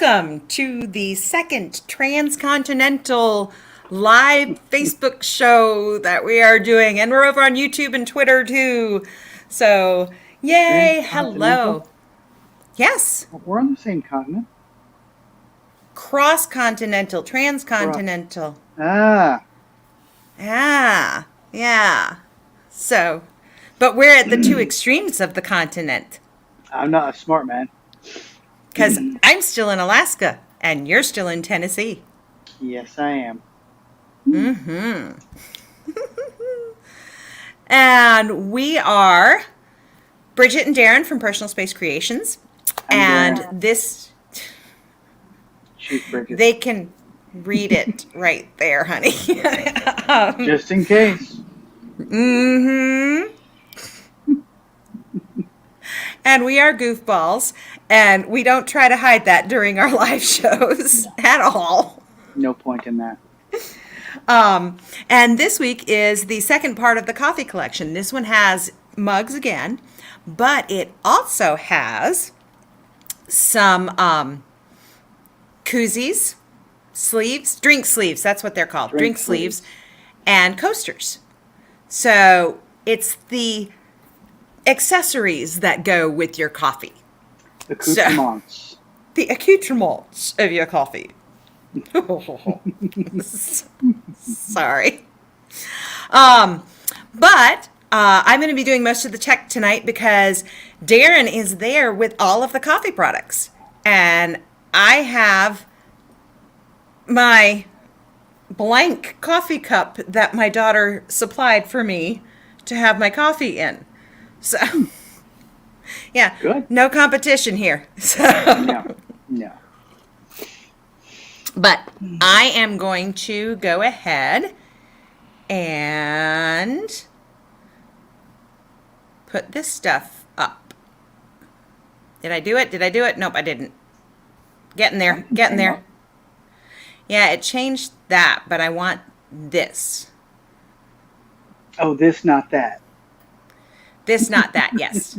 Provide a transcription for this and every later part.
Welcome to the second transcontinental live Facebook show that we are doing. And we're over on YouTube and Twitter too. So, yay, hello. Yes. We're on the same continent. Cross-continental, transcontinental. Ah. Yeah. So, but we're at the two extremes of the continent. I'm not a smart man. Because I'm still in Alaska and you're still in Tennessee. Yes, I am. Mm-hmm. And we are Bridget and Darren from Personal Space Creations. I'm and this, Shoot, Bridget. they can read it right there, honey. Just in case. Mm-hmm. And we are goofballs, and we don't try to hide that during our live shows at all. No point in that. And this week is the second part of the coffee collection. This one has mugs again, but it also has some koozies, sleeves, drink sleeves, that's what they're called, drink sleeves, and coasters. So it's the accessories that go with your coffee. Accoutrements. The accoutrements of your coffee. Sorry. But I'm going to be doing most of the tech tonight because Darren is there with all of the coffee products. And I have my blank coffee cup that my daughter supplied for me to have my coffee in. So, yeah, Good. No competition here. So. No. But I am going to go ahead and put this stuff up. Did I do it? Nope, I didn't. Getting there. Yeah, it changed that, but I want this. Oh, this, not that. This, not that, yes.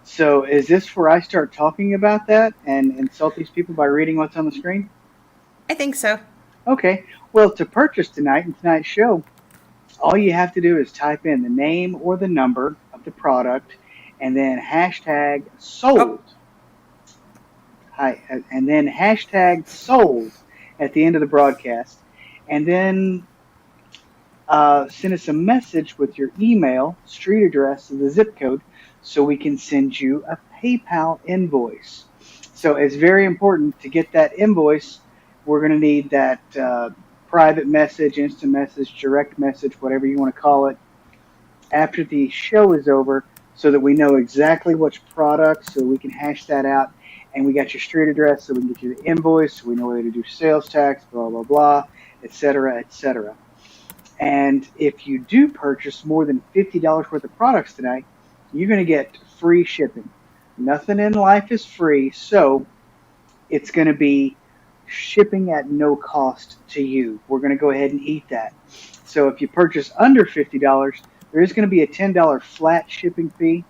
So is this where I start talking about that and insult these people by reading what's on the screen? I think so. Okay. Well, to purchase tonight in tonight's show, all you have to do is type in the name or the number of the product and then hashtag sold. Oh. Hi, and then hashtag sold at the end of the broadcast. And then send us a message with your email, street address, and the zip code so we can send you a PayPal invoice. So it's very important to get that invoice. We're going to need that private message, instant message, direct message, whatever you want to call it, after the show is over so that we know exactly which product so we can hash that out. And we got your street address so we can get you the invoice so we know whether to do sales tax, blah, blah, blah, et cetera, et cetera. And if you do purchase more than $50 worth of products tonight, you're going to get free shipping. Nothing in life is free, so it's going to be shipping at no cost to you. We're going to go ahead and eat that. So if you purchase under $50, there is going to be a $10 flat shipping fee.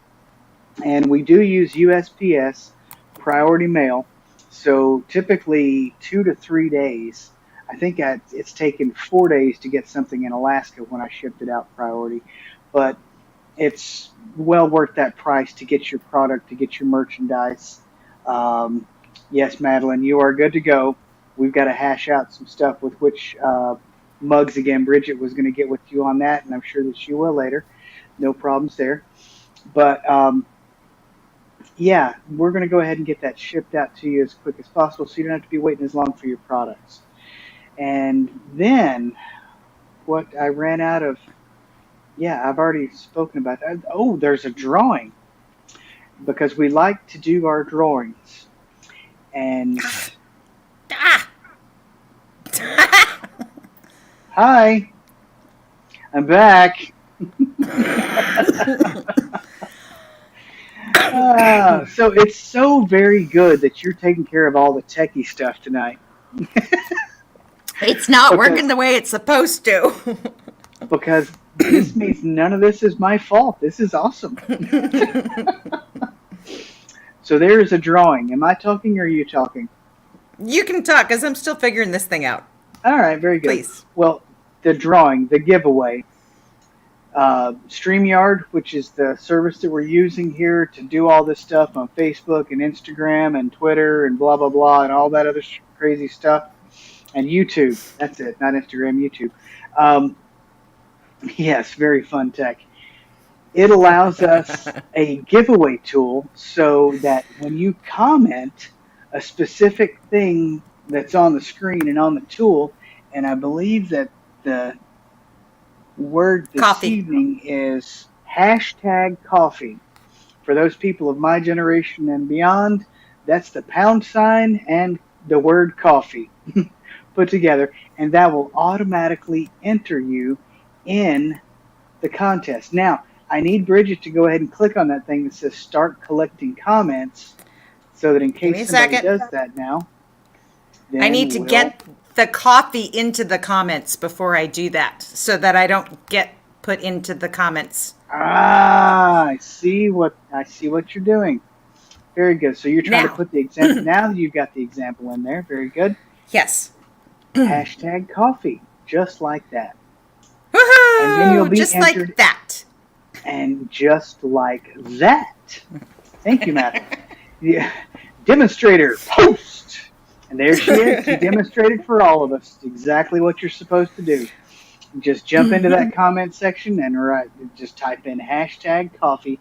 And we do use USPS priority mail. So typically 2 to 3 days. I think it's taken 4 days to get something in Alaska when I shipped it out priority. But it's well worth that price to get your product, to get your merchandise. Yes, Madeline, you are good to go. We've got to hash out some stuff with which mugs again. Bridget was going to get with you on that, and I'm sure that she will later. No problems there. But, yeah, we're going to go ahead and get that shipped out to you as quick as possible so you don't have to be waiting as long for your products. And then what I ran out of, yeah, I've already spoken about that. Oh, there's a drawing because we like to do our drawings. And hi, I'm back. So it's so very good that you're taking care of all the techie stuff tonight. It's not working the way it's supposed to. Because this means none of this is my fault. This is awesome. So there's a drawing. Am I talking or are you talking? You can talk because I'm still figuring this thing out. All right, very good. Please. Well, the drawing, the giveaway, StreamYard, which is the service that we're using here to do all this stuff on Facebook and Instagram and Twitter and blah, blah, blah, and all that other crazy stuff. And YouTube. That's it, not Instagram, YouTube. Yes, very fun tech. It allows us a giveaway tool so that when you comment a specific thing that's on the screen and on the tool, and I believe that the word this Coffee. evening is #coffee. For those people of my generation and beyond, that's the # and the word coffee put together, and that will automatically enter you in the contest. Now, I need Bridget to go ahead and click on that thing that says start collecting comments so that in case somebody does that now, I need to get the coffee into the comments before I do that so that I don't get put into the comments. I see what you're doing. Very good. So you're trying to put the example. Now you've got the example in there. Very good. Yes. #coffee. Just like that. Woohoo! And then you'll be just entered, like that. And just like that. Thank you, Matt. Yeah. Demonstrator post. And there she is. She demonstrated for all of us exactly what you're supposed to do. Just jump into that comment section and just type in #coffee,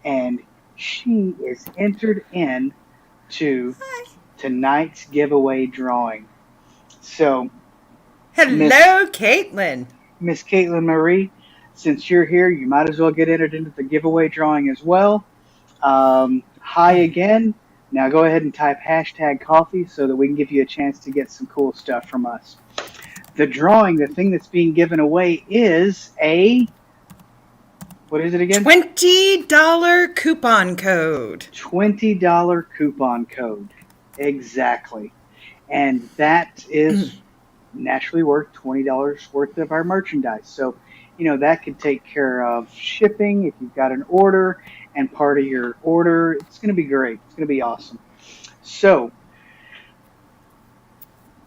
and she is entered in to tonight's giveaway drawing. So, hello, Caitlin. Miss Caitlin Marie, since you're here, you might as well get entered into the giveaway drawing as well. Hi again. Now go ahead and type #coffee so that we can give you a chance to get some cool stuff from us. The drawing, the thing that's being given away is what is it again? $20 coupon code. $20 coupon code. Exactly. And that is naturally worth $20 worth of our merchandise. So, that could take care of shipping if you've got an order, and part of your order, it's going to be great. It's going to be awesome. So,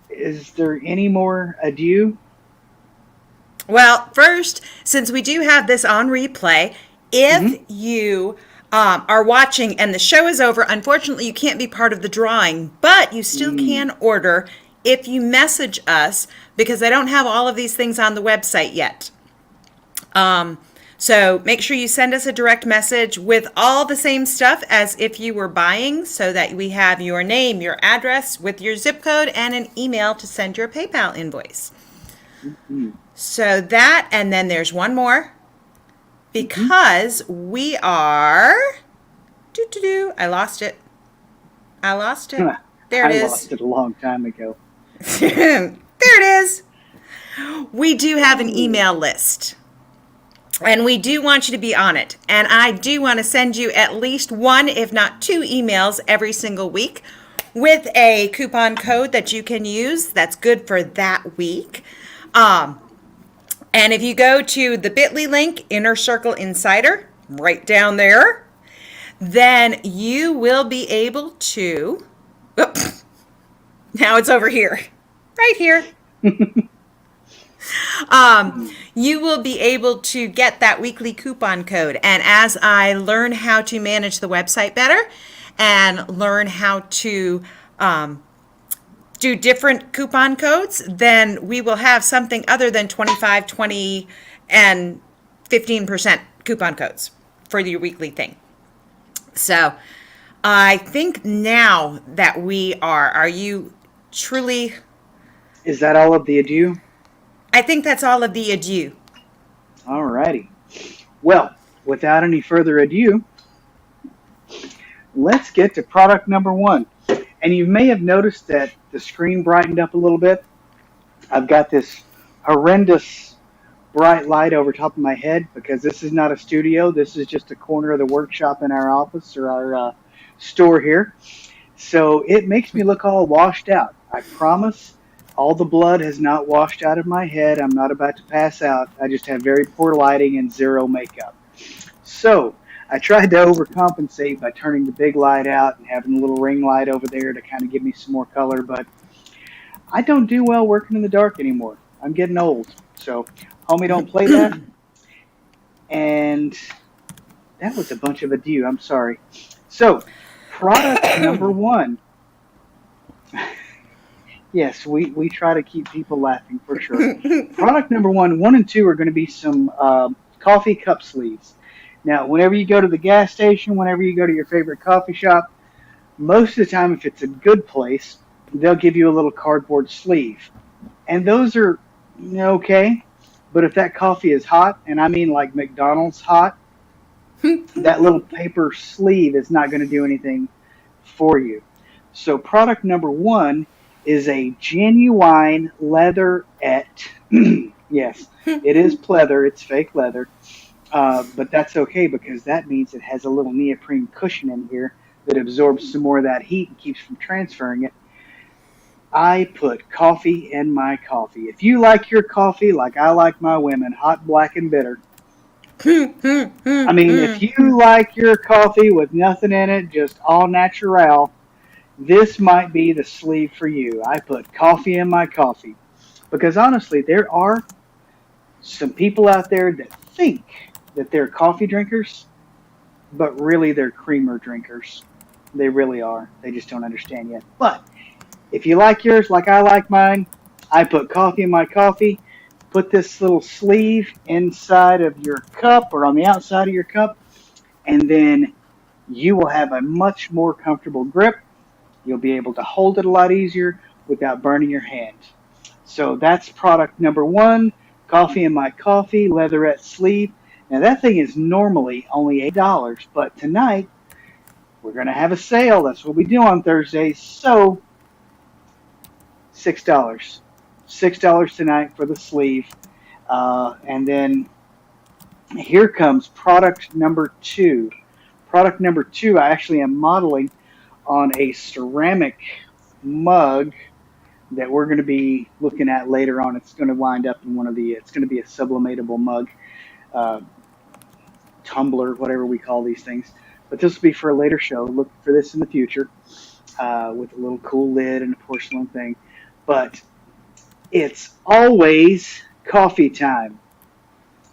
is there any more adieu? Well, first, since we do have this on replay, if you are watching and the show is over, unfortunately, you can't be part of the drawing, but you still can order if you message us, because I don't have all of these things on the website yet. So make sure you send us a direct message with all the same stuff as if you were buying, so that we have your name, your address with your zip code, and an email to send your PayPal invoice. So that, and then there's one more, because we are, I lost it. There it is. I lost it a long time ago. There it is. We do have an email list. And we do want you to be on it. And I do want to send you at least one, if not two emails every single week with a coupon code that you can use that's good for that week. And if you go to the bit.ly link, Inner Circle Insider, right down there, then you will be able to, now it's over here, right here. You will be able to get that weekly coupon code. And as I learn how to manage the website better and learn how to do different coupon codes, then we will have something other than 25, 20, and 15% coupon codes for your weekly thing. So I think now that are you truly... Is that all of the adieu? I think that's all of the adieu. All righty. Well, without any further ado, let's get to product number one. And you may have noticed that the screen brightened up a little bit. I've got this horrendous bright light over top of my head because this is not a studio. This is just a corner of the workshop in our office or our store here. So it makes me look all washed out. I promise. All the blood has not washed out of my head. I'm not about to pass out. I just have very poor lighting and zero makeup. So I tried to overcompensate by turning the big light out and having a little ring light over there to kind of give me some more color, but I don't do well working in the dark anymore. I'm getting old. So, homie, don't play that. And that was a bunch of adieu. I'm sorry. So, product number one. Yes, we try to keep people laughing for sure. Product number one and two are going to be some coffee cup sleeves. Now, whenever you go to the gas station, whenever you go to your favorite coffee shop, most of the time, if it's a good place, they'll give you a little cardboard sleeve. And those are okay. But if that coffee is hot, and I mean like McDonald's hot, that little paper sleeve is not going to do anything for you. So product number one is a genuine leatherette. Yes, it is pleather. It's fake leather. But that's okay because that means it has a little neoprene cushion in here that absorbs some more of that heat and keeps from transferring it. I put coffee in my coffee. If you like your coffee like I like my women, hot, black, and bitter, I mean, if you like your coffee with nothing in it, just all natural, this might be the sleeve for you. I put coffee in my coffee. Because honestly, there are some people out there that think that they're coffee drinkers, but really they're creamer drinkers. They really are. They just don't understand yet. But if you like yours like I like mine, I put coffee in my coffee. Put this little sleeve inside of your cup or on the outside of your cup, and then you will have a much more comfortable grip. You'll be able to hold it a lot easier without burning your hand. So that's product number one, coffee in my coffee, leatherette sleeve. Now that thing is normally only $8, but tonight we're going to have a sale. That's what we do on Thursdays. So $6. $6 tonight for the sleeve. And then here comes product number two. Product number two, I actually am modeling on a ceramic mug that we're going to be looking at later on. It's going to wind up in it's going to be a sublimatable mug, tumbler, whatever we call these things. But this will be for a later show. Look for this in the future with a little cool lid and a porcelain thing. But it's always coffee time.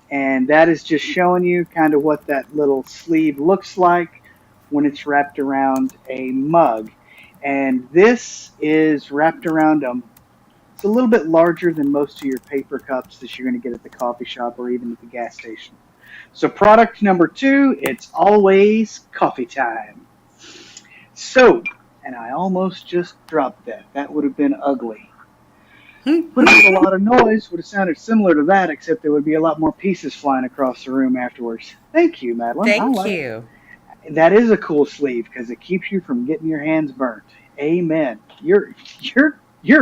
And that is just showing you kind of what that little sleeve looks like when it's wrapped around a mug. And this is wrapped around it's a little bit larger than most of your paper cups that you're going to get at the coffee shop or even at the gas station. So product number two, it's always coffee time. So, and I almost just dropped that. That would have been ugly. Would have made a lot of noise, would have sounded similar to that, except there would be a lot more pieces flying across the room afterwards. Thank you, Madeline. Thank you. That is a cool sleeve because it keeps you from getting your hands burnt. Amen. You're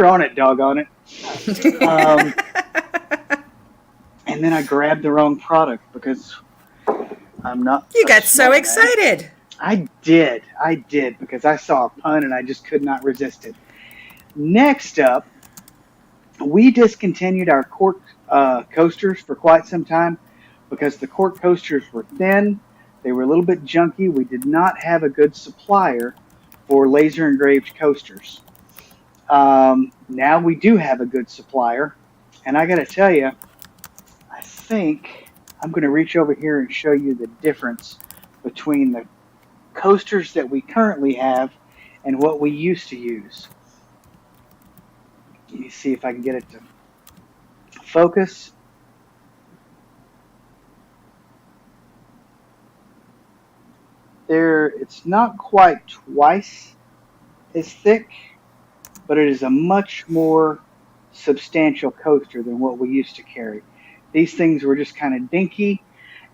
on it, doggone it. And then I grabbed the wrong product because I'm not. You got so excited. I did because I saw a pun and I just could not resist it. Next up, we discontinued our cork coasters for quite some time because the cork coasters were thin. They were a little bit junky. We did not have a good supplier for laser engraved coasters. Now we do have a good supplier. And I got to tell you, I think I'm going to reach over here and show you the difference between the coasters that we currently have and what we used to use. Let me see if I can get it to focus. It's not quite twice as thick, but it is a much more substantial coaster than what we used to carry. These things were just kind of dinky,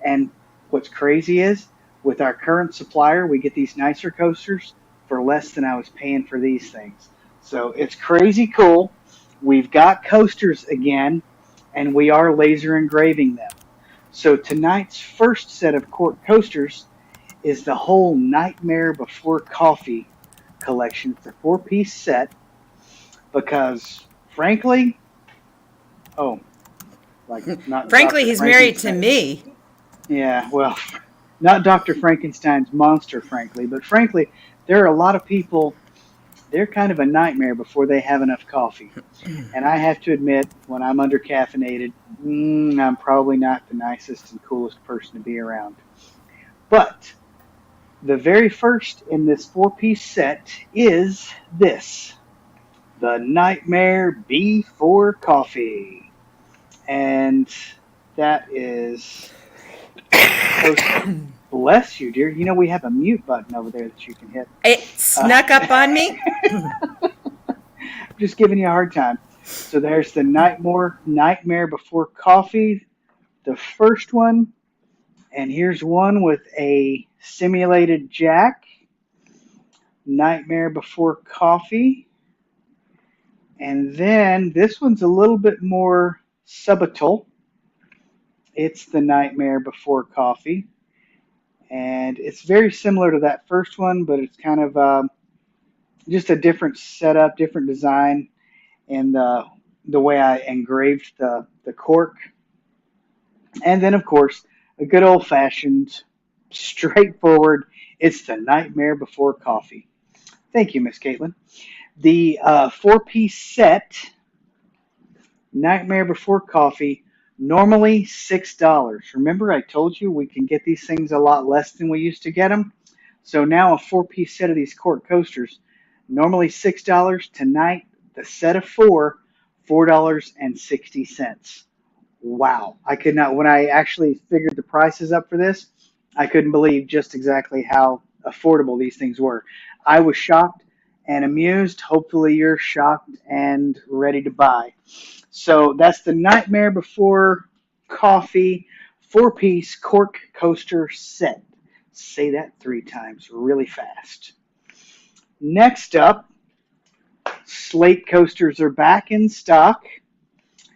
and what's crazy is, with our current supplier, we get these nicer coasters for less than I was paying for these things. So it's crazy cool. We've got coasters again, and we are laser engraving them. So tonight's first set of cork coasters is the whole Nightmare Before Coffee collection. It's a 4-piece set because, frankly, frankly, he's married to me. Yeah, well, Not Dr. Frankenstein's monster, frankly, but frankly, there are a lot of people, they're kind of a nightmare before they have enough coffee. And I have to admit, when I'm under caffeinated, I'm probably not the nicest and coolest person to be around. But the very first in this four-piece set is this, the Nightmare Before Coffee. And that is toast. Bless you, dear. You know, we have a mute button over there that you can hit. It snuck up on me. Just giving you a hard time. So there's the Nightmare Before Coffee, the first one. And here's one with a simulated jack. Nightmare Before Coffee. And then this one's a little bit more subtle. It's the Nightmare Before Coffee. And it's very similar to that first one, but it's kind of just a different setup, different design, and the way I engraved the cork. And then, of course, a good old-fashioned, straightforward, it's the Nightmare Before Coffee. Thank you, Miss Caitlin. The four-piece set, Nightmare Before Coffee, normally $6. Remember, I told you we can get these things a lot less than we used to get them? So now a four-piece set of these cork coasters, normally $6. Tonight, the set of four, $4.60. Wow. I could not, when I actually figured the prices up for this, I couldn't believe just exactly how affordable these things were. I was shocked and amused. Hopefully you're shocked and ready to buy. So that's the Nightmare Before Coffee four-piece cork coaster set. Say that 3 times really fast. Next up, Slate Coasters are back in stock,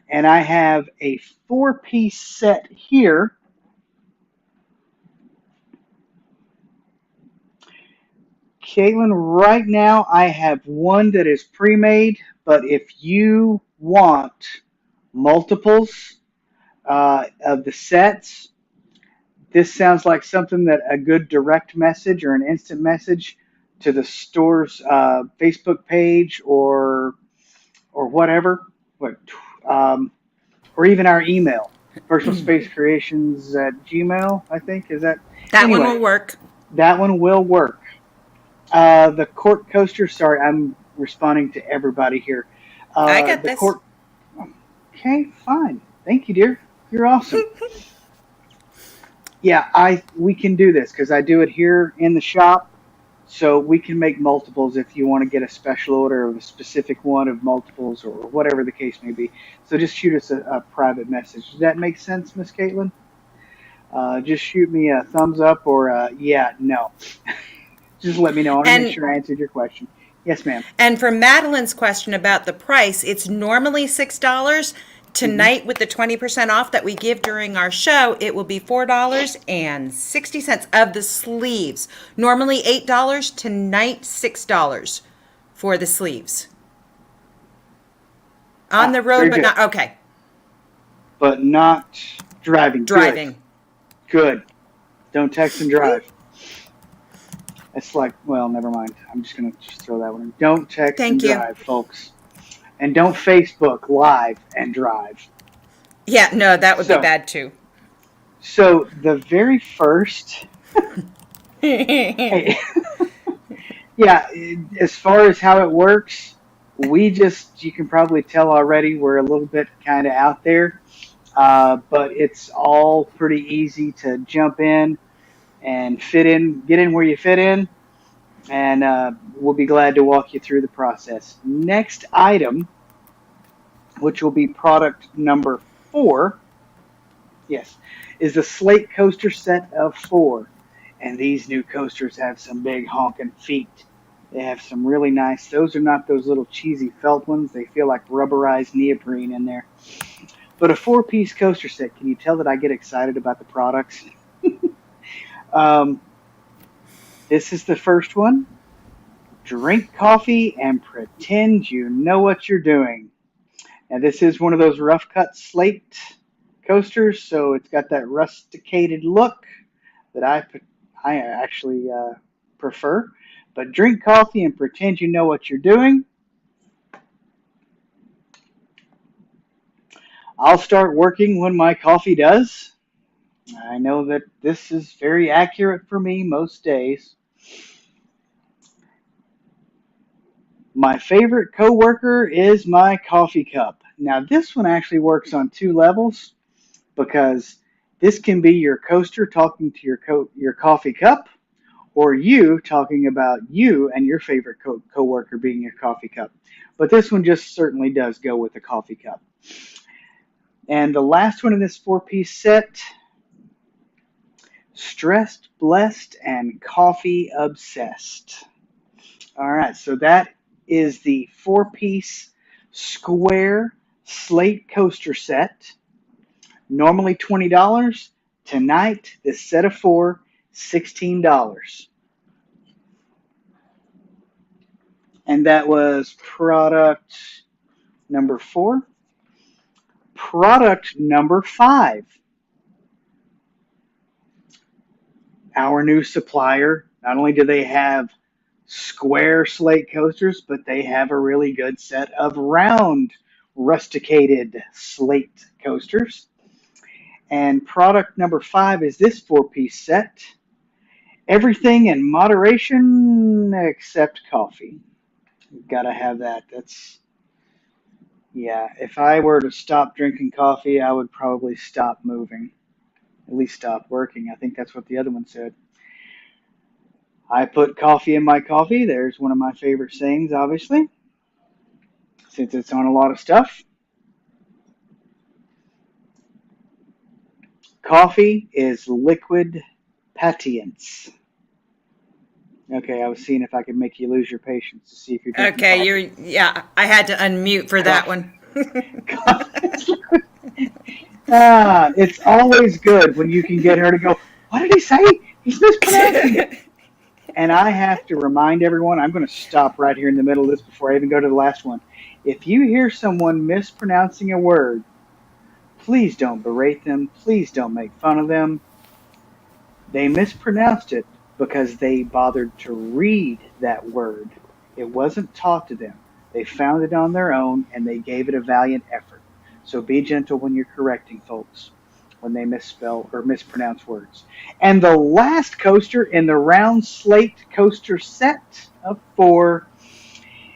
and I have a four-piece set here. Caitlin, right now I have one that is pre-made, but if you want multiples of the sets, this sounds like something that a good direct message or an instant message to the store's Facebook page or whatever, or even our email, personalspacecreations@gmail. I think is that. That Anyway, one will work. that one will work. The cork coaster. Sorry, I'm responding to everybody here. I got The this. cork. Okay, fine. Thank you, dear. You're awesome. Yeah, we can do this because I do it here in the shop. So we can make multiples if you want to get a special order of a specific one of multiples or whatever the case may be. So just shoot us a private message. Does that make sense, Miss Caitlin? Just shoot me a thumbs up or yeah, no. Just let me know. I want to make sure I answered your question. Yes, ma'am. And for Madeline's question about the price, it's normally $6. Tonight, with the 20% off that we give during our show, it will be $4.60 of the sleeves. Normally $8, tonight $6 for the sleeves. On the road, but not, okay. But not driving. Driving. Good. Don't text and drive. It's like, well, never mind. I'm just going to just throw that one in. Don't text and drive, folks. And don't Facebook Live and drive. Yeah, no, that would be bad too. So the very first, hey, yeah, as far as how it works, you can probably tell already, we're a little bit kind of out there, but it's all pretty easy to jump in and get in where you fit in. And we'll be glad to walk you through the process. Next item, which will be product number 4, yes, is the Slate Coaster set of 4. And these new coasters have some big honking feet. They have some really nice, those are not those little cheesy felt ones. They feel like rubberized neoprene in there. But a 4-piece coaster set, can you tell that I get excited about the products? This is the first one. Drink coffee and pretend you know what you're doing. Now this is one of those rough cut slate coasters, so it's got that rusticated look. that I actually prefer. But drink coffee and pretend you know what you're doing. I'll start working when my coffee does. I know that this is very accurate for me most days. My favorite coworker is my coffee cup. Now, this one actually works on two levels because this can be your coaster talking to your coffee cup, or you talking about you and your favorite coworker being your coffee cup. But this one just certainly does go with the coffee cup. And the last one in this four-piece set, stressed, blessed, and coffee obsessed. All right, so that is the four-piece square slate coaster set. Normally $20. Tonight, this set of four, $16. And that was product number 4. Product number 5. Our new supplier. Not only do they have square slate coasters, but they have a really good set of round rusticated slate coasters. And product number 5 is this four-piece set. Everything in moderation except coffee. You've got to have that. Yeah, if I were to stop drinking coffee, I would probably stop moving. At least stop working. I think that's what the other one said. I put coffee in my coffee. There's one of my favorite sayings, obviously, since it's on a lot of stuff. Coffee is liquid patience. Okay, I was seeing if I could make you lose your patience to see if you're drinking Okay, coffee. I had to unmute for that one. It's always good when you can get her to go, what did he say? He's mispronouncing it. And I have to remind everyone, I'm going to stop right here in the middle of this before I even go to the last one. If you hear someone mispronouncing a word, please don't berate them. Please don't make fun of them. They mispronounced it because they bothered to read that word. It wasn't taught to them. They found it on their own and they gave it a valiant effort. So be gentle when you're correcting folks when they misspell or mispronounce words. And the last coaster in the round slate coaster set of 4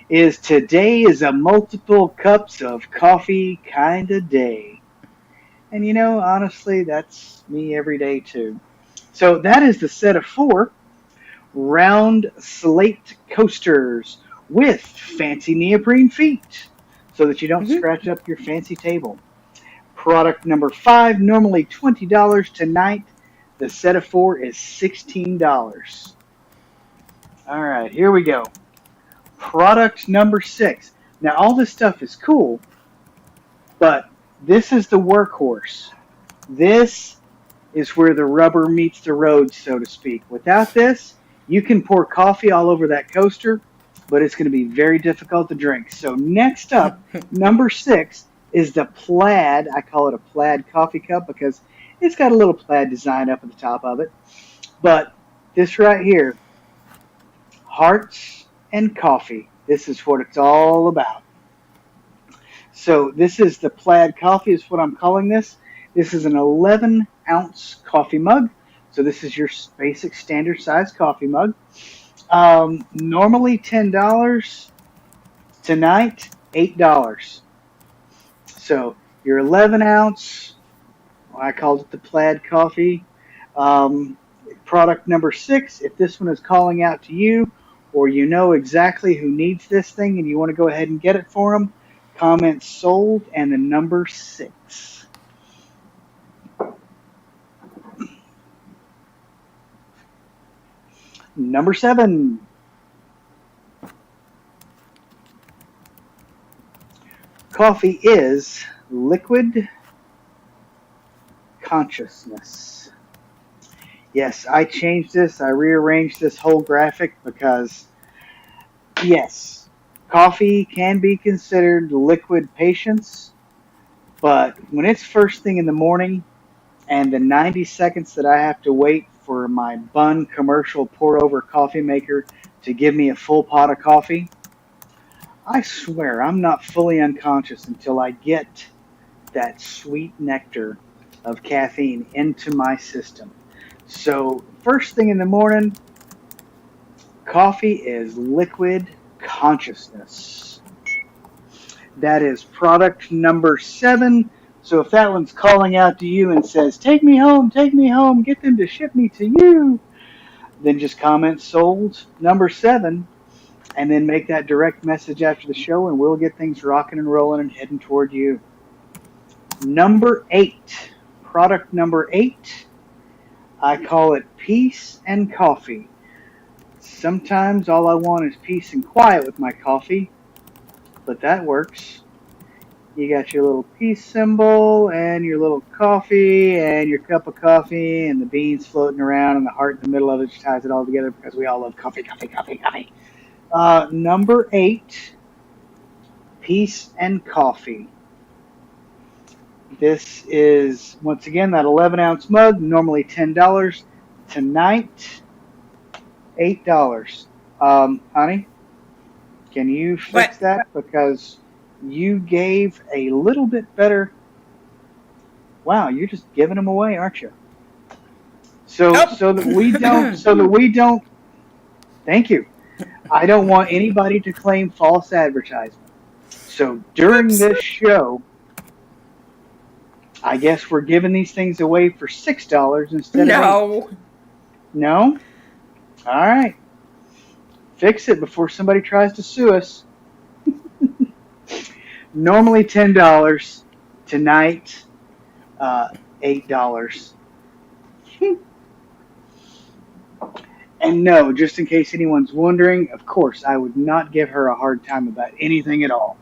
is today is a multiple cups of coffee kind of day. And you know, honestly, that's me every day too. So that is the set of 4 round slate coasters with fancy neoprene feet so that you don't scratch up your fancy table. Product number 5, normally $20. Tonight, the set of 4 is $16. All right, here we go. Product number 6. Now, all this stuff is cool, but this is the workhorse. This is where the rubber meets the road, so to speak. Without this, you can pour coffee all over that coaster, but it's going to be very difficult to drink. So next up, number 6 is the plaid. I call it a plaid coffee cup because it's got a little plaid design up at the top of it. But this right here, hearts and coffee. This is what it's all about. So this is the plaid coffee is what I'm calling this. This is an 11-ounce coffee mug. So this is your basic standard size coffee mug. Normally $10. Tonight, $8. So your 11-ounce, I called it the plaid coffee. Product number 6, if this one is calling out to you or you know exactly who needs this thing and you want to go ahead and get it for them, comment sold and the number 6. Number 7. Coffee is liquid consciousness. Yes, I changed this. I rearranged this whole graphic because, yes, coffee can be considered liquid patience, but when it's first thing in the morning and the 90 seconds that I have to wait for my Bun commercial pour-over coffee maker to give me a full pot of coffee, I swear I'm not fully unconscious until I get that sweet nectar of caffeine into my system. So first thing in the morning, coffee is liquid consciousness. That is product number 7. So if that one's calling out to you and says, take me home, get them to ship me to you, then just comment sold number 7 and then make that direct message after the show and we'll get things rocking and rolling and heading toward you. Number 8, product number 8, I call it peace and coffee. Sometimes all I want is peace and quiet with my coffee, but that works. You got your little peace symbol and your little coffee and your cup of coffee and the beans floating around and the heart in the middle of it just ties it all together because we all love coffee. Number 8, peace and coffee. This is, once again, that 11-ounce mug, normally $10. Tonight, $8. Honey, can you fix that? Because you gave a little bit better. Wow, you're just giving them away, aren't you? So that we don't. Thank you. I don't want anybody to claim false advertisement. So during this show, I guess we're giving these things away for $6 instead of $8. No? All right. Fix it before somebody tries to sue us. Normally $10. Tonight, $8. And no, just in case anyone's wondering, of course, I would not give her a hard time about anything at all.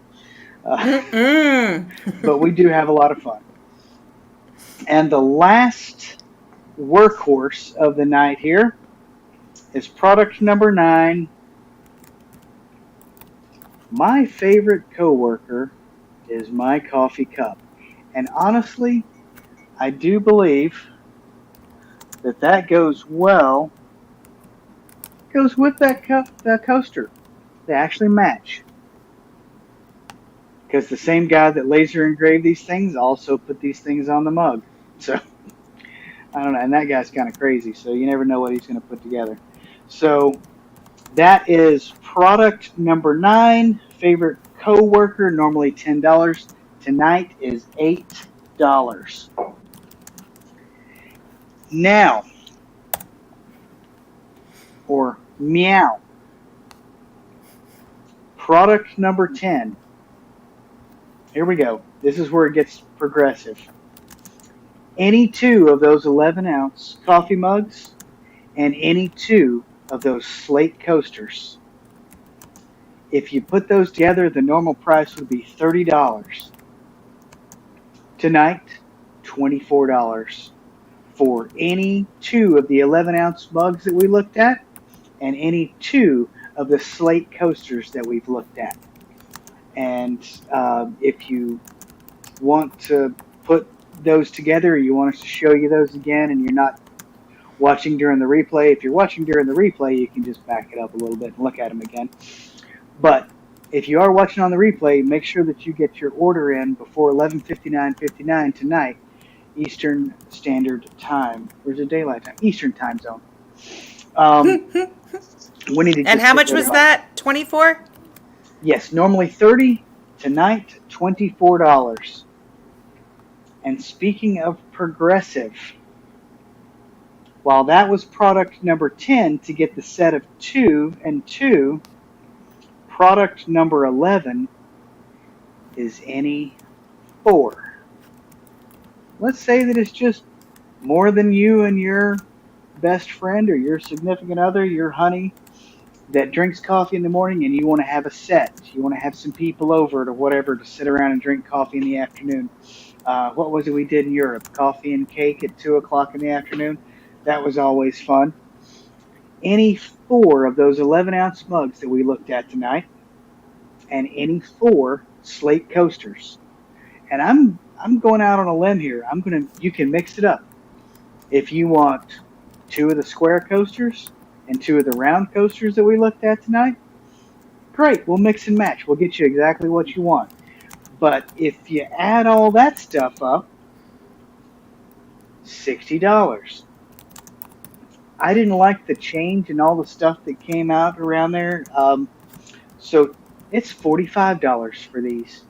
But we do have a lot of fun. And the last workhorse of the night here is product number 9. My favorite coworker is my coffee cup. And honestly, I do believe that goes with that coaster. They actually match. Because the same guy that laser engraved these things also put these things on the mug. So, I don't know. And that guy's kind of crazy. So, you never know what he's going to put together. So, that is product number 9. Favorite coworker, normally $10. Tonight is $8. Now, or meow. Product number 10. Here we go. This is where it gets progressive. Any 2 of those 11-ounce coffee mugs and any 2 of those Slate Coasters. If you put those together, the normal price would be $30. Tonight, $24 for any 2 of the 11-ounce mugs that we looked at and any 2 of the Slate Coasters that we've looked at. And if you want to put those together, or you want us to show you those again, and you're not watching during the replay, if you're watching during the replay, you can just back it up a little bit and look at them again. But if you are watching on the replay, make sure that you get your order in before 11:59:59 tonight, Eastern Standard Time. Or is it daylight time? Eastern Time Zone. We need to. And how much was that? 24? Yes, normally $30. Tonight, $24. And speaking of progressive, while that was product number 10 to get the set of 2 and 2, product number 11 is any 4. Let's say that it's just more than you and your best friend or your significant other, your honey, that drinks coffee in the morning and you want to have a set. You want to have some people over or whatever to sit around and drink coffee in the afternoon. What was it we did in Europe? Coffee and cake at 2 o'clock in the afternoon. That was always fun. Any 4 of those 11-ounce mugs that we looked at tonight and any 4 Slate Coasters. And I'm going out on a limb here. You can mix it up. If you want 2 of the square coasters and 2 of the round coasters that we looked at tonight, great, we'll mix and match. We'll get you exactly what you want. But if you add all that stuff up, $60. I didn't like the change in all the stuff that came out around there. So it's $45 for these.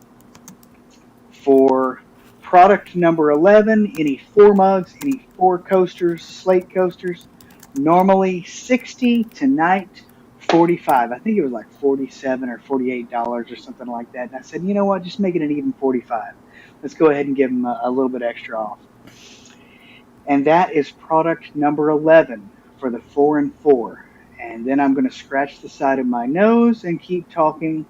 For product number 11, any 4 mugs, any 4 coasters, Slate coasters, normally $60, tonight $45. I think it was like $47 or $48 or something like that. And I said, you know what, just make it an even $45. Let's go ahead and give them a little bit extra off. And that is product number 11 for the 4 and 4. And then I'm going to scratch the side of my nose and keep talking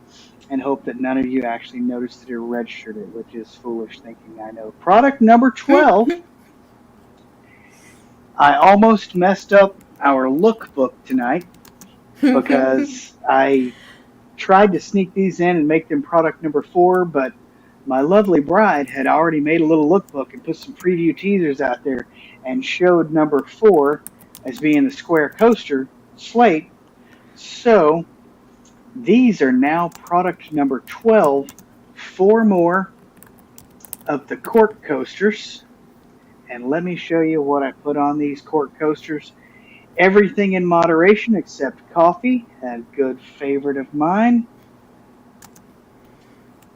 and hope that none of you actually noticed that it registered it, which is foolish thinking, I know. Product number 12. I almost messed up our lookbook tonight because I tried to sneak these in and make them product number 4, but my lovely bride had already made a little lookbook and put some preview teasers out there and showed number 4 as being the square coaster, Slate. So these are now product number 12, 4 more of the cork coasters. And let me show you what I put on these cork coasters. Everything in moderation except coffee, a good favorite of mine.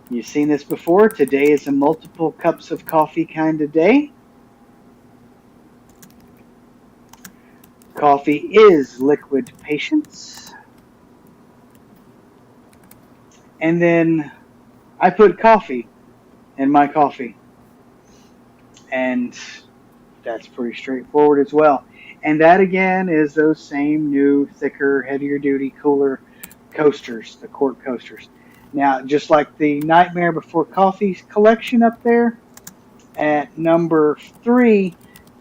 You've seen this before. Today is a multiple cups of coffee kind of day. Coffee is liquid patience. And then I put coffee in my coffee. And that's pretty straightforward as well. And that again is those same new, thicker, heavier duty, cooler coasters, the cork coasters. Now, just like the Nightmare Before Coffee collection up there, at number 3,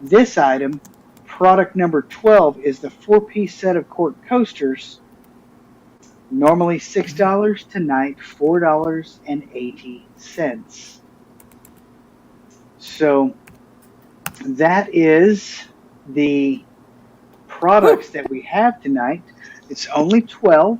this item, product number 12, is the 4-piece set of cork coasters. Normally $6, tonight $4.80. So that is the products that we have tonight. It's only 12,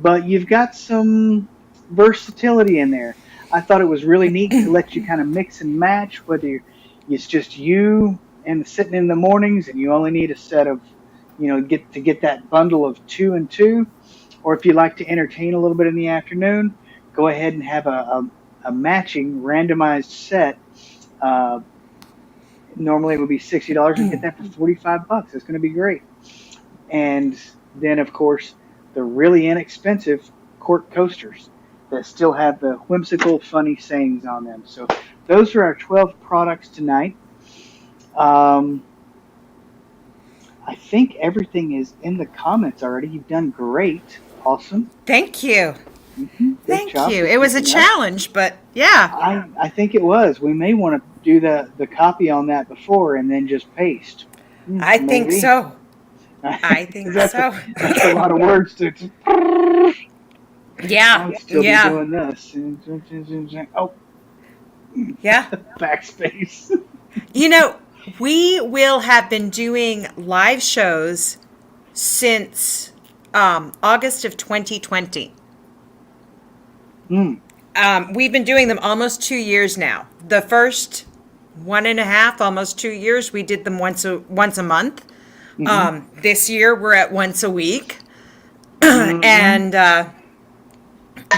but you've got some versatility in there. I thought it was really neat to let you kind of mix and match, whether it's just you and sitting in the mornings and you only need a set of, get that bundle of 2 and 2, or if you like to entertain a little bit in the afternoon, go ahead and have a matching randomized set. Normally it would be $60 and get that for $45. It's going to be great. And then, of course, the really inexpensive cork coasters that still have the whimsical, funny sayings on them. So those are our 12 products tonight. I think everything is in the comments already. You've done great. Awesome. Thank you. Mm-hmm. Thank you. It was a challenge, but yeah. I think it was. We may want to do the copy on that before and then just paste. I think so. I think that's so. That's a lot of words to. Yeah. I'll still be doing this. Oh. Yeah. Backspace. We will have been doing live shows since August of 2020. We've been doing them almost 2 years now. The first 1.5, almost 2 years, we did them once a month. Mm-hmm. This year we're at once a week. Mm-hmm. And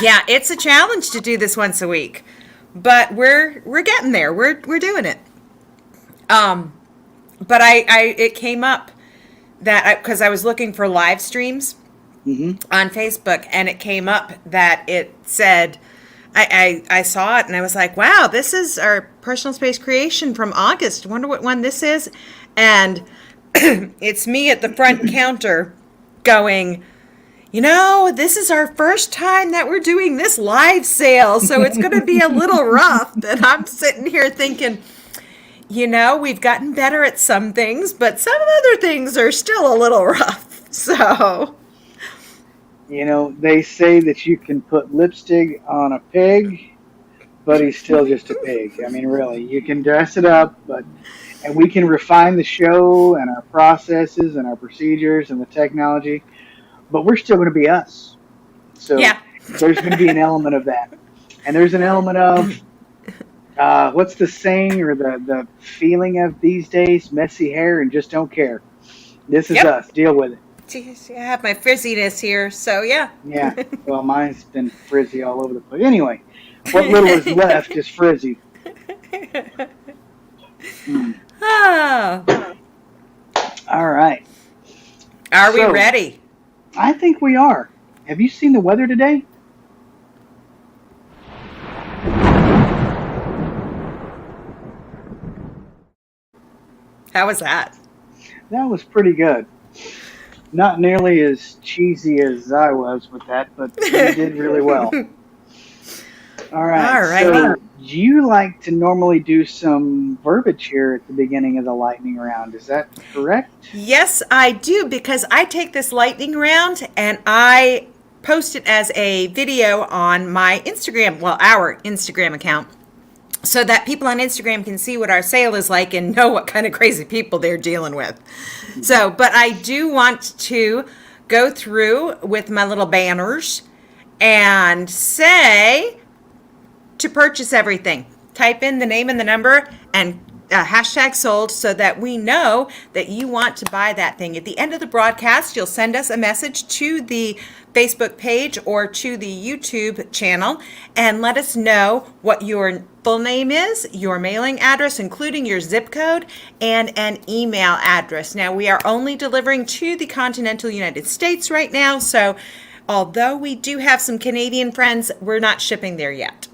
yeah, it's a challenge to do this once a week, but we're getting there. We're doing it. But it came up that because I was looking for live streams on Facebook, and it came up that it said, I saw it and I was like, wow, this is our personal space creation from August. I wonder what one this is. And it's me at the front counter going, this is our first time that we're doing this live sale, so it's going to be a little rough. And I'm sitting here thinking, we've gotten better at some things, but some other things are still a little rough. So, they say that you can put lipstick on a pig, but he's still just a pig. I mean, really, you can dress it up, and we can refine the show and our processes and our procedures and the technology, but we're still going to be us. So Yeah. there's going to be an element of that, and there's an element of what's the saying or the feeling of these days? Messy hair and just don't care. This is Yep. us. Deal with it. Jeez, I have my frizziness here, so yeah. Yeah. Well, mine's been frizzy all over the place. Anyway, what little is left is frizzy. Oh. All right. Are we So, ready? I think we are. Have you seen the weather today? How was that? That was pretty good. Not nearly as cheesy as I was with that, but you did really well. All right. All righty. So you like to normally do some verbiage here at the beginning of the lightning round. Is that correct? Yes, I do, because I take this lightning round and I post it as a video on my Instagram, well, our Instagram account, so that people on Instagram can see what our sale is like and know what kind of crazy people they're dealing with. So, but I do want to go through with my little banners and say to purchase everything. Type in the name and the number and hashtag sold, so that we know that you want to buy that thing. At the end of the broadcast, you'll send us a message to the Facebook page or to the YouTube channel and let us know what your full name is, your mailing address, including your zip code, and an email address. Now, we are only delivering to the continental United States right now, so although we do have some Canadian friends, we're not shipping there yet.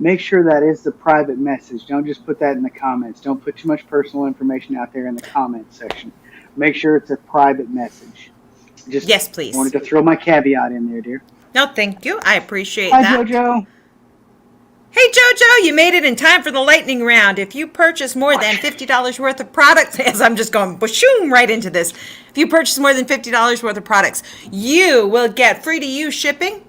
Make sure that is the private message. Don't just put that in the comments. Don't put too much personal information out there in the comments section. Make sure it's a private message. Just Yes, please. wanted to throw my caveat in there, dear. No, thank you. I appreciate Hi, that. JoJo. Hey, JoJo, you made it in time for the lightning round. If you purchase more than $50 worth of products, as I'm just going bashoom right into this. If you purchase more than $50 worth of products, you will get free to use shipping.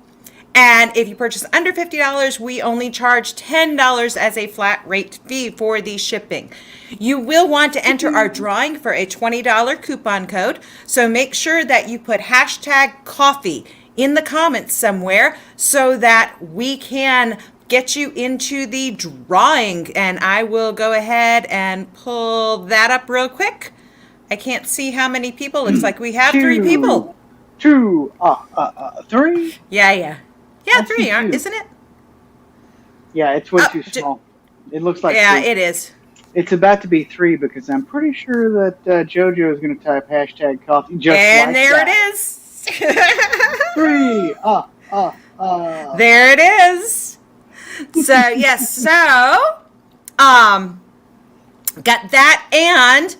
And if you purchase under $50, we only charge $10 as a flat rate fee for the shipping. You will want to enter our drawing for a $20 coupon code. So make sure that you put hashtag coffee in the comments somewhere so that we can get you into the drawing. And I will go ahead and pull that up real quick. I can't see how many people. Looks like we have 3 people. 3. Yeah. Yeah, I 3, see 2. isn't it? Yeah, it's way Oh, too small. It looks like Yeah, 3. it is. It's about to be 3 because I'm pretty sure that JoJo is going to type hashtag coffee just And like there that. it is. 3. There it is. So, yes, so, got that. And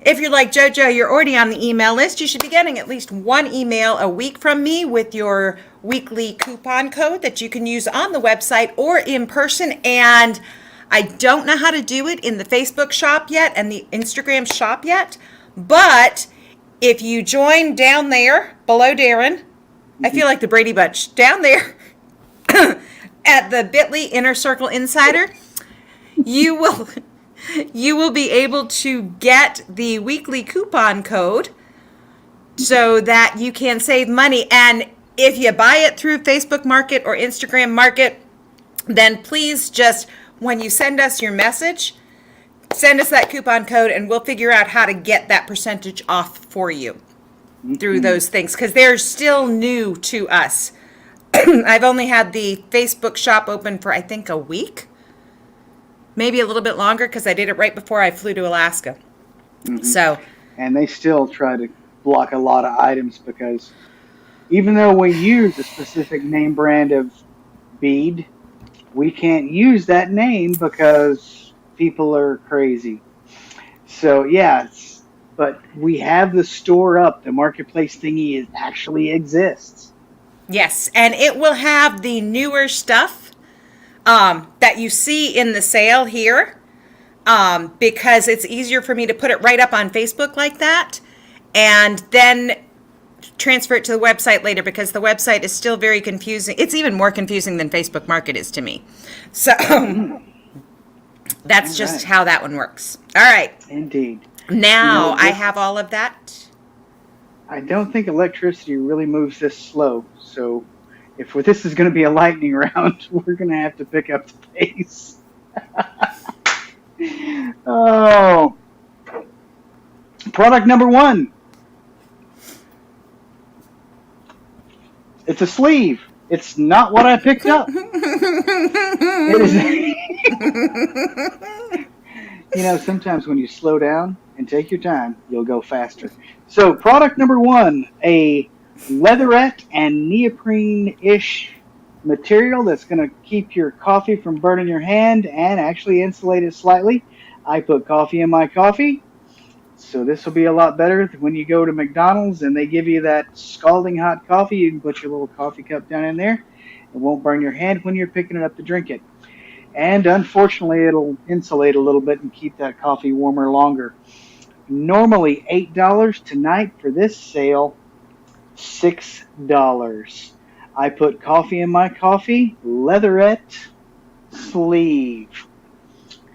if you're like JoJo, you're already on the email list, you should be getting at least 1 email a week from me with your weekly coupon code that you can use on the website or in person. And I don't know how to do it in the Facebook shop yet and the Instagram shop yet, but if you join down there below Darren, I feel like the Brady Bunch, down there at the bit.ly Inner Circle Insider, you will be able to get the weekly coupon code so that you can save money. And if you buy it through Facebook Market or Instagram Market, then please just, when you send us your message, send us that coupon code and we'll figure out how to get that percentage off for you through those things, because they're still new to us. I've only had the Facebook shop open for, I think, a week. Maybe a little bit longer because I did it right before I flew to Alaska. So, And they still try to block a lot of items because even though we use a specific name brand of bead, we can't use that name because people are crazy. So, but we have the store up. The marketplace thingy actually exists. yes, and it will have the newer stuff that you see in the sale here, because it's easier for me to put it right up on Facebook like that. And then transfer it to the website later because the website is still very confusing. It's even more confusing than Facebook Market is to me. So that's just how that one works. All right. Indeed. Now I have all of that. I don't think electricity really moves this slow. So if this is going to be a lightning round, we're going to have to pick up the pace. Oh. Product number 1. It's a sleeve. It's not what I picked up. It is. Sometimes when you slow down and take your time, you'll go faster. So, product number 1, a leatherette and neoprene-ish material that's going to keep your coffee from burning your hand and actually insulate it slightly. I put coffee in my coffee. So this will be a lot better when you go to McDonald's and they give you that scalding hot coffee. You can put your little coffee cup down in there. It won't burn your hand when you're picking it up to drink it. And unfortunately, it'll insulate a little bit and keep that coffee warmer longer. Normally $8 tonight. For this sale, $6. I put coffee in my coffee. Leatherette sleeve.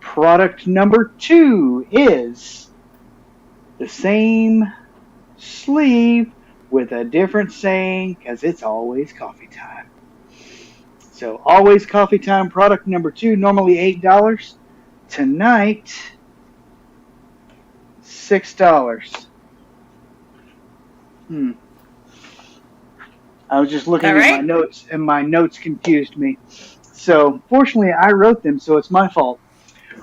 Product number 2 is the same sleeve with a different saying because it's always coffee time. So always coffee time, product number 2, normally $8. Tonight, $6. I was just looking at my notes and my notes confused me. So fortunately I wrote them, so it's my fault.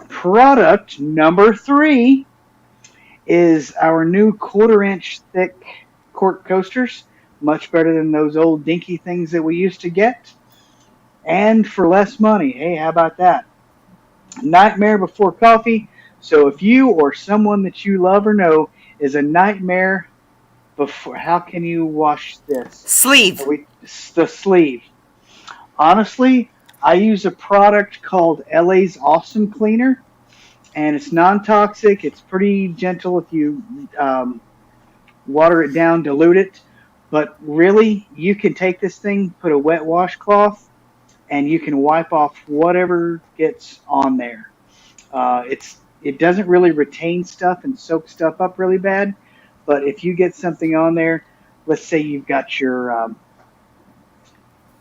Product number 3 is our new 1/4-inch thick cork coasters. Much better than those old dinky things that we used to get. And for less money. Hey, how about that? Nightmare before coffee. So if you or someone that you love or know is a nightmare before, how can you wash this? Sleeve. The sleeve. Honestly, I use a product called LA's Awesome Cleaner. And it's non-toxic. It's pretty gentle if you water it down, dilute it. But really, you can take this thing, put a wet washcloth, and you can wipe off whatever gets on there. It doesn't really retain stuff and soak stuff up really bad. But if you get something on there, let's say you've got your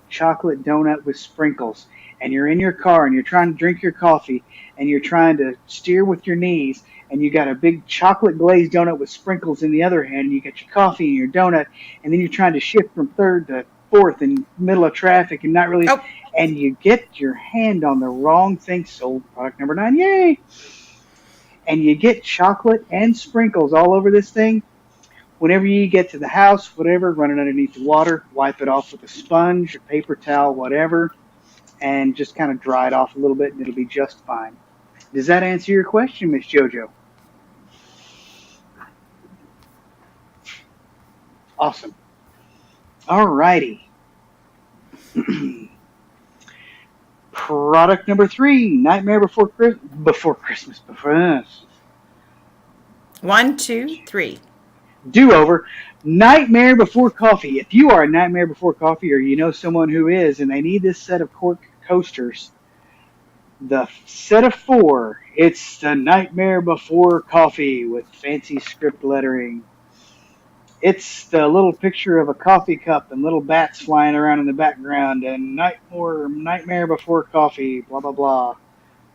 chocolate donut with sprinkles, and you're in your car and you're trying to drink your coffee and you're trying to steer with your knees and you got a big chocolate glazed donut with sprinkles in the other hand and you got your coffee and your donut and then you're trying to shift from third to fourth in the middle of traffic and not really, and you get your hand on the wrong thing. Sold product number 9, yay! And you get chocolate and sprinkles all over this thing. Whenever you get to the house, whatever, run it underneath the water, wipe it off with a sponge, a paper towel, whatever, and just kind of dry it off a little bit, and it'll be just fine. Does that answer your question, Miss JoJo? Awesome. All righty. Product number 3, Nightmare Before Christmas. 1, 2, 3. Do-over. Nightmare Before Coffee. If you are a Nightmare Before Coffee or you know someone who is and they need this set of cork coasters, the set of 4, it's the Nightmare Before Coffee with fancy script lettering. It's the little picture of a coffee cup and little bats flying around in the background and Nightmare Before Coffee, blah, blah, blah,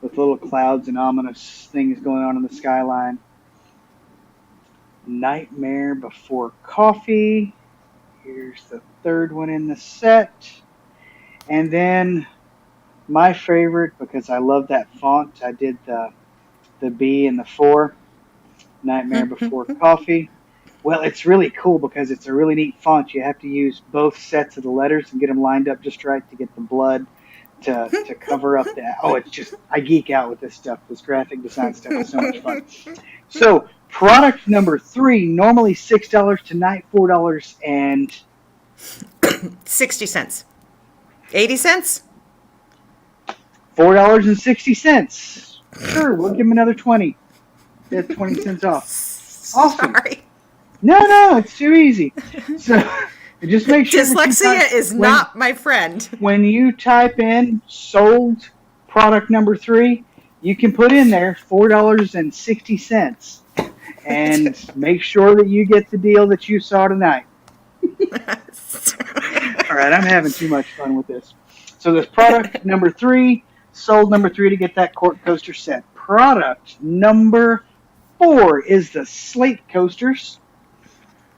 with little clouds and ominous things going on in the skyline. Nightmare Before Coffee. Here's the 3rd one in the set. And then my favorite, because I love that font, I did the B and the 4. Nightmare Before Coffee. Well, it's really cool because it's a really neat font. You have to use both sets of the letters and get them lined up just right to get the blood to cover up that. Oh, it's just, I geek out with this stuff. This graphic design stuff is so much fun. So, product number 3, normally $6, tonight $4 and 60 cents. 80 cents? $4.60. Sure, we'll give him another 20. That's 20 cents off. Awesome. Sorry. No, it's too easy. So just make sure that you Dyslexia is not my friend. when you type in sold product number 3, you can put in there $4.60 and make sure that you get the deal that you saw tonight. All right, I'm having too much fun with this. So this product number 3, sold number 3 to get that court coaster set. Product number 4 is the Slate Coasters,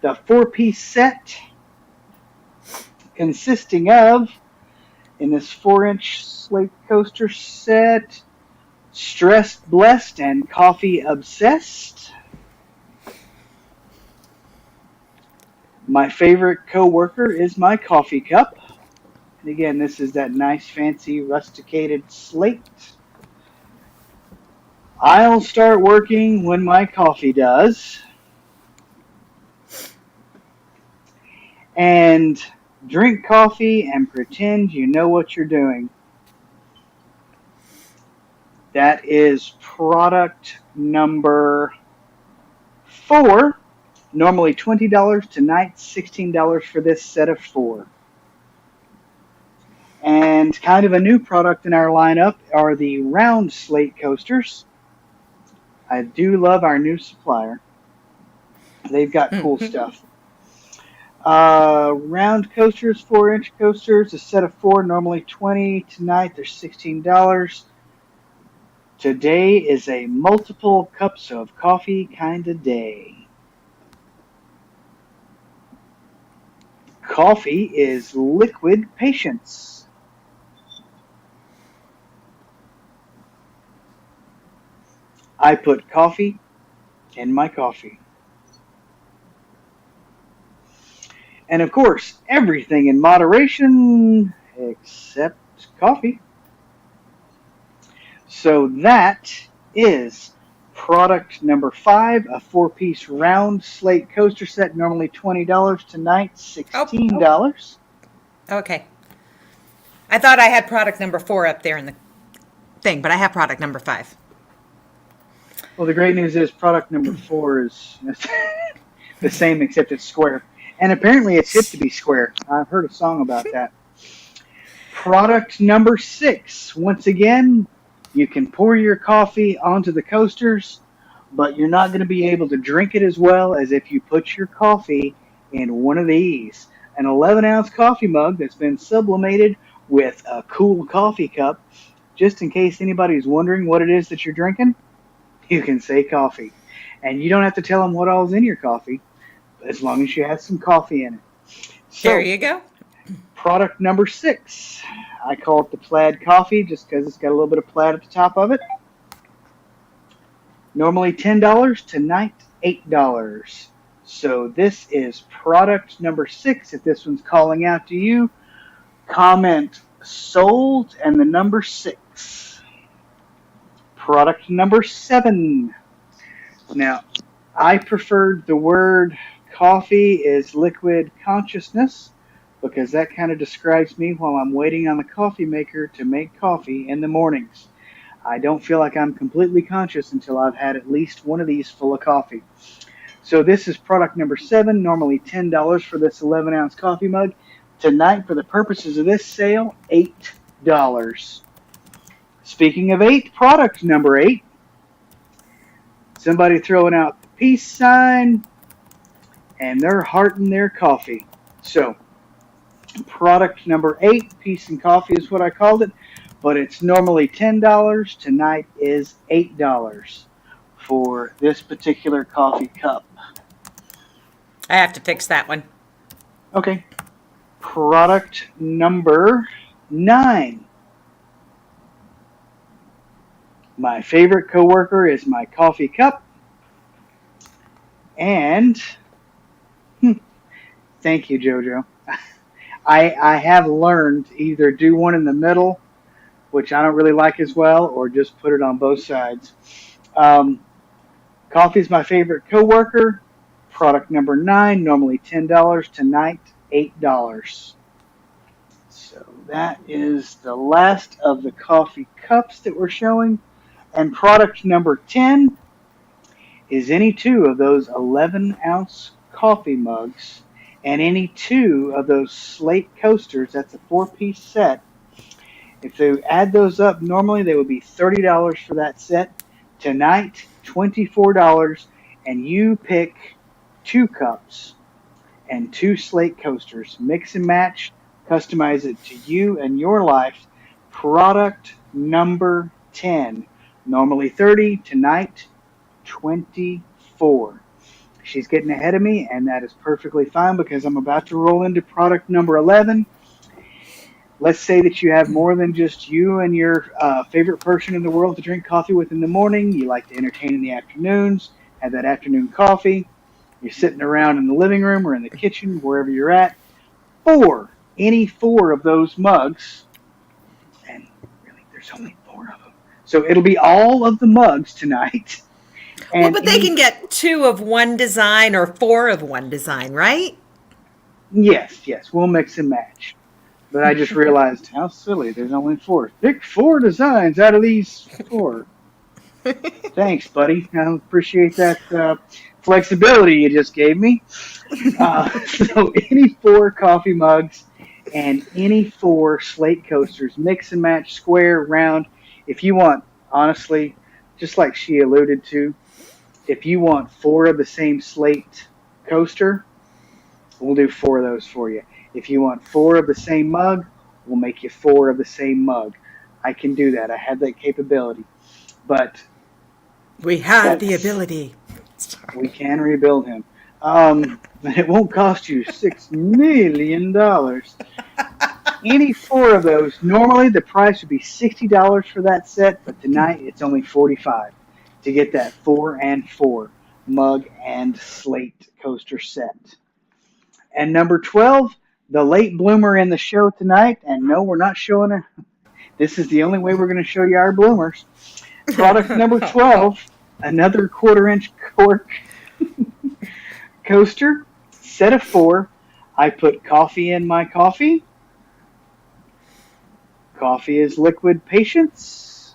the 4-piece set consisting of, in this 4-inch Slate Coaster set, Stressed Blessed and Coffee Obsessed. My favorite coworker is my coffee cup. And again, this is that nice, fancy, rusticated slate. I'll start working when my coffee does. And drink coffee and pretend you know what you're doing. That is product number 4. Normally $20, tonight $16 for this set of 4. And kind of a new product in our lineup are the round slate coasters. I do love our new supplier. They've got cool stuff. Round coasters, 4-inch coasters, a set of 4, normally $20. Tonight they're $16. Today is a multiple cups of coffee kind of day. Coffee is liquid patience. I put coffee in my coffee. And of course, everything in moderation except coffee. So that is product number 5, a 4-piece round slate coaster set, normally $20. Tonight, $16. Okay. I thought I had product number 4 up there in the thing, but I have product number 5. Well, the great news is product number 4 is the same except it's square. And apparently it's hip to be square. I've heard a song about that. Product number 6. Once again, you can pour your coffee onto the coasters, but you're not going to be able to drink it as well as if you put your coffee in one of these. An 11-ounce coffee mug that's been sublimated with a cool coffee cup. Just in case anybody's wondering what it is that you're drinking, you can say coffee. And you don't have to tell them what all's in your coffee, as long as you have some coffee in it. So, there you go. Product number 6. I call it the Plaid Coffee just because it's got a little bit of plaid at the top of it. Normally $10, tonight $8. So this is product number 6. If this one's calling out to you, comment sold and the number 6. Product number 7. Now, I preferred the word coffee is liquid consciousness because that kind of describes me while I'm waiting on the coffee maker to make coffee in the mornings. I don't feel like I'm completely conscious until I've had at least one of these full of coffee. So this is product number 7, normally $10 for this 11-ounce coffee mug. Tonight, for the purposes of this sale, $8. Speaking of 8, product number 8. Somebody throwing out the peace sign, and they're hearting their coffee. So, product number 8, peace and coffee is what I called it, but it's normally $10. Tonight is $8 for this particular coffee cup. I have to fix that one. Okay. Product number 9. My favorite coworker is my coffee cup. And thank you, JoJo. I have learned to either do one in the middle, which I don't really like as well, or just put it on both sides. Coffee is my favorite coworker. Product number 9, normally $10. Tonight, $8. So that is the last of the coffee cups that we're showing. And product number 10 is any 2 of those 11-ounce coffee mugs and any 2 of those Slate Coasters. That's a 4-piece set. If they add those up, normally they would be $30 for that set. Tonight, $24, and you pick 2 cups and 2 Slate Coasters. Mix and match, customize it to you and your life. Product number 10. Normally 30, tonight 24. She's getting ahead of me, and that is perfectly fine because I'm about to roll into product number 11. Let's say that you have more than just you and your favorite person in the world to drink coffee with in the morning. You like to entertain in the afternoons, have that afternoon coffee. You're sitting around in the living room or in the kitchen, wherever you're at. Any 4 of those mugs, and really, there's only 4 of them. So it'll be all of the mugs tonight. And well, but they can get 2 of one design or 4 of one design, right? Yes, we'll mix and match. But I just realized how silly. There's only 4. Pick 4 designs out of these 4. Thanks, buddy. I appreciate that flexibility you just gave me. So any 4 coffee mugs and any 4 Slate Coasters, mix and match, square, round. If you want, honestly, just like she alluded to, if you want 4 of the same Slate Coaster, we'll do 4 of those for you. If you want 4 of the same mug, we'll make you 4 of the same mug. I can do that. I have that capability. But we have the ability. We can rebuild him. It won't cost you $6 million. Any 4 of those, normally the price would be $60 for that set, but tonight it's only $45 to get that 4 and 4 mug and Slate Coaster set. And number 12, the late bloomer in the show tonight, and no, we're not showing her. This is the only way we're going to show you our bloomers. Product number 12, another 1/4-inch cork coaster, set of 4. I put coffee in my coffee. Coffee is liquid patience.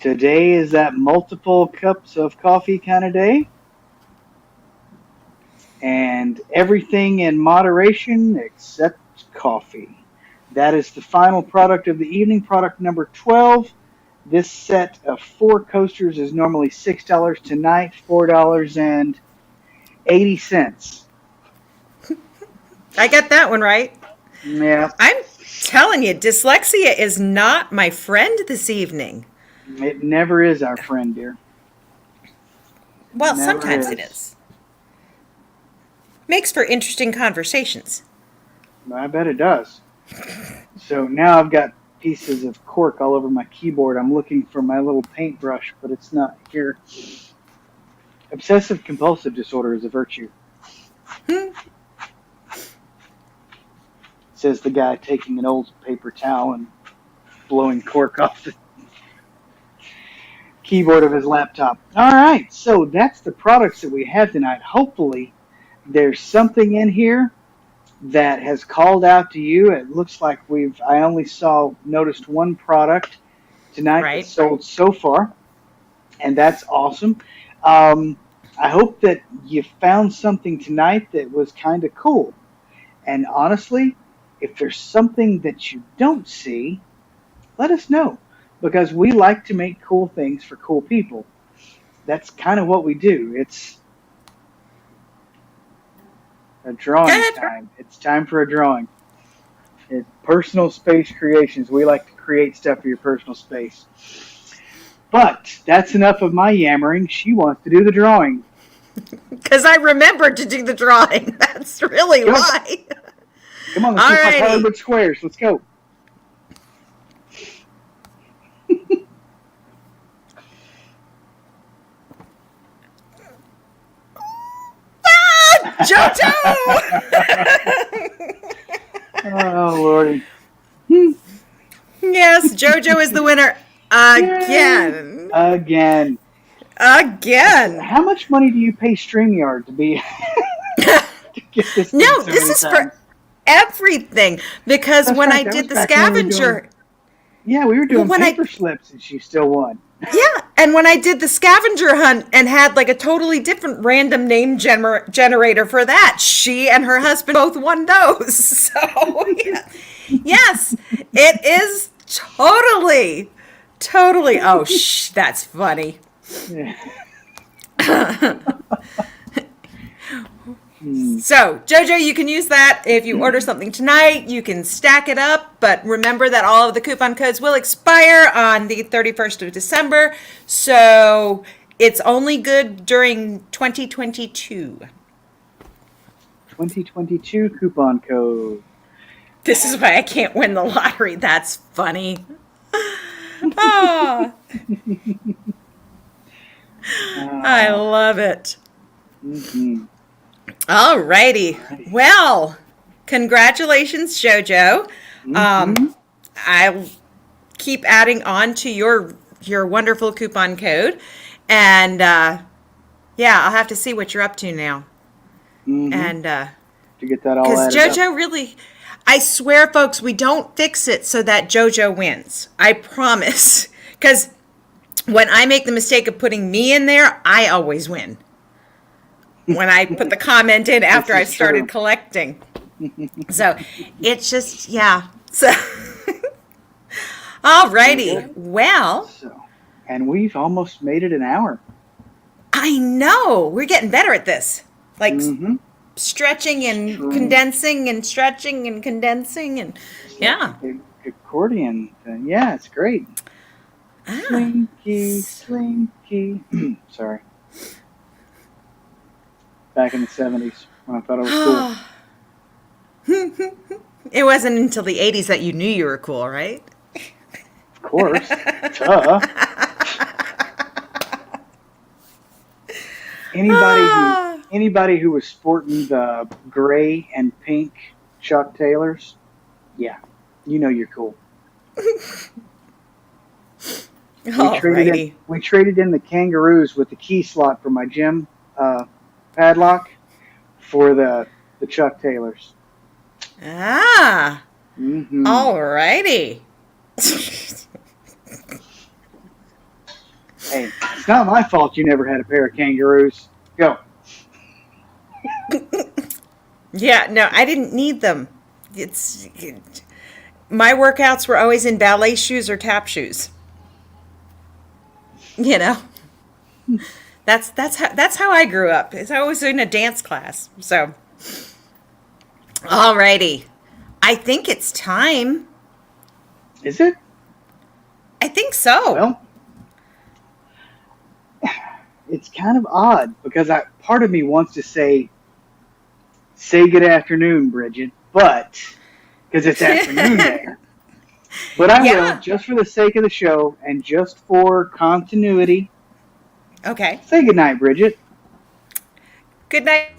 Today is that multiple cups of coffee kind of day. And everything in moderation except coffee. That is the final product of the evening, product number 12. This set of 4 coasters is normally $6 tonight, $4.80. I got that one right. Yeah. I'm telling you, dyslexia is not my friend this evening. It never is our friend, dear. Well, Never sometimes is. it is. Makes for interesting conversations. I bet it does. So now I've got pieces of cork all over my keyboard. I'm looking for my little paintbrush, but it's not here. Obsessive compulsive disorder is a virtue. Says the guy taking an old paper towel and blowing cork off the keyboard of his laptop. All right, so that's the products that we have tonight. Hopefully there's something in here that has called out to you. It looks like I only noticed one product tonight Right. that's sold so far, and that's awesome. I hope that you found something tonight that was kind of cool. And honestly, if there's something that you don't see, let us know, because we like to make cool things for cool people. That's kind of what we do. It's a drawing time. It's time for a drawing. It's personal space creations. We like to create stuff for your personal space. But that's enough of my yammering. She wants to do the drawing. Because I remembered to do the drawing. That's really why. Come on, let's do Hollywood squares. Let's go. JoJo! Oh, Lordy. Yes, JoJo is the winner again. Again. How much money do you pay StreamYard to be to get this? No, this is for everything. Because That's when right, I that did was the back when we were scavenger. we were doing when paper slips and she still won. Yeah, And when I did the scavenger hunt and had like a totally different random name generator for that, she and her husband both won those. So, yeah. Yes, it is totally. Oh, that's funny. Yeah. So, JoJo, you can use that if you order something tonight. You can stack it up, but remember that all of the coupon codes will expire on the 31st of December. So, it's only good during 2022. 2022 coupon code. This is why I can't win the lottery. That's funny. Oh. I love it. Mm-hmm. All righty. Well, congratulations, JoJo. I'll keep adding on to your wonderful coupon code. And, yeah, I'll have to see what you're up to now. And, to get that all because added JoJo up. really, I swear, folks, we don't fix it so that JoJo wins. I promise. Because when I make the mistake of putting me in there, I always win. When I put the comment in after I've started collecting. So it's just, yeah. So, all righty. Well. And we've almost made it an hour. I know. We're getting better at this. Like stretching and condensing and stretching and condensing. And yeah. Accordion thing. Yeah, it's great. Slinky, slinky. Sorry. Back in the 70s when I thought I was cool. It wasn't until the 80s that you knew you were cool, right? Of course. Duh. Anybody who was sporting the gray and pink Chuck Taylors, yeah, you know you're cool. We traded in the kangaroos with the key slot for my gym padlock for the Chuck Taylors. Ah. All righty. Hey, it's not my fault you never had a pair of kangaroos. Go. Yeah, no, I didn't need them. My workouts were always in ballet shoes or tap shoes. You know, that's how I grew up. I was in a dance class. So, all righty, I think it's time. Is it? I think so. Well, it's kind of odd because part of me wants to say good afternoon, Bridget, but because it's afternoon there. But I will, just for the sake of the show and just for continuity. Okay. Say good night, Bridget. Good night.